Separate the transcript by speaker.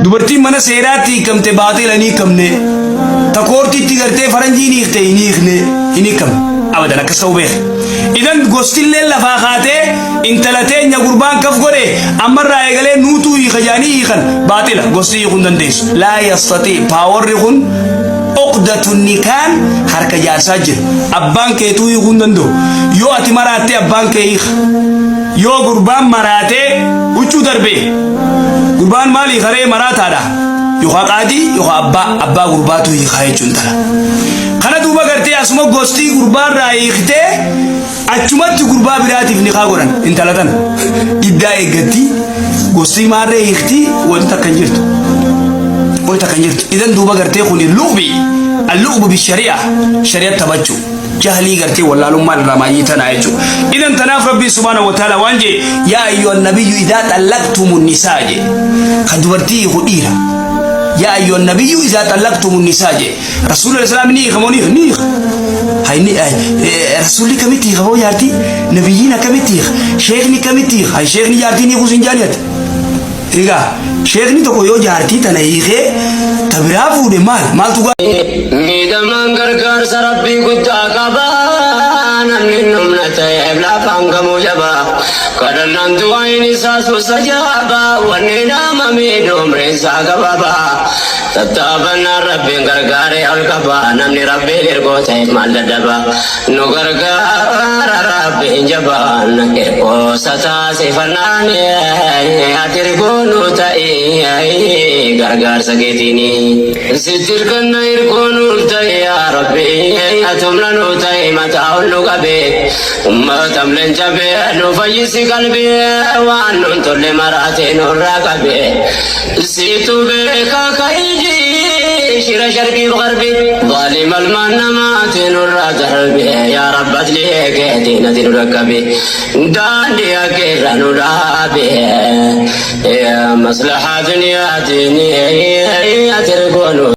Speaker 1: dubartiin mana seeraatti hiikamte baatee lanii hiikamne takoortiitti gartee faranjiin hiikte hin hiikne hin hiikamne abadan akkas ta'uu beeka. Idan gostillee lafaa kaatee intala teenya gurbaan kaf godhe ammarraa eegalee nuutuu hiika jaanii hiikan baatila gosti hiikuu hin dandeessu. Laa yastatii paawarri kun uqdatun nikaan harka jaarsaa jira. Abbaan keetuu hiikuu hin danda'u. Yoo ati maraattee abbaan kee hiika. Yoo gurbaan maraatee huccuu darbee gurbaan maali karee maraataadha. Yookaan qaadii yookaan abbaa gurbaatu hiikaa jechuun tala. Kana duuba gartee asuma gostii gurbaarraa hiiktee achumatti gurbaa biraatiif niqaa godhan intala tana iddaa eeggatti gostii maarree hiiktii wanti takkan jirtu. Wanti takkan jirtu. Idan duuba gartee kun al-luqbu bi-shari'a shari'a tabachuu. جهلي قرتي ولا لهم ما ما يتناجوا إذا تناف ربي سبحانه وتعالى وانجي يا أيها النبي إذا طلقتم النساء خدورتي خديرة يا أيها النبي إذا طلقتم النساء رسول الله صلى الله عليه وسلم نيخ هاي رسولي كمتي خبو يارتي نبينا كمتي شيخني كمتي هاي شيخني يارتي نيخو سنجانيات إيجا شيخني تقول يو جارتي تنايخه تبرافو ده مال تقول
Speaker 2: ميدمان غرغر سربي قد أكبان من نمنته يبلا فانغمو جبا كدلن دوائني ساسو سجابا وننا ممي نمرين ساقبابا تتابنا ربي غرغر الكبا نمني ربي لرغوته مال ددبا نو غرغر ربي جبان إرقو ستا سفناني أترغونو تأي غرغر سكتيني ستر كنا إرقونو تأي يا ربي أتملنو تأي متاولو قبي أمتم لنجبي نفيسي قلبي وانو انتول مراتي نورا قبي سيتو بيكا كايجي شير شرقي وغربي ظالم المنمات نورا تحربي يا رب أدليك دينا دين ركبي داني أكيرا نورابي يا مصلحة دنيا ديني يا تركونو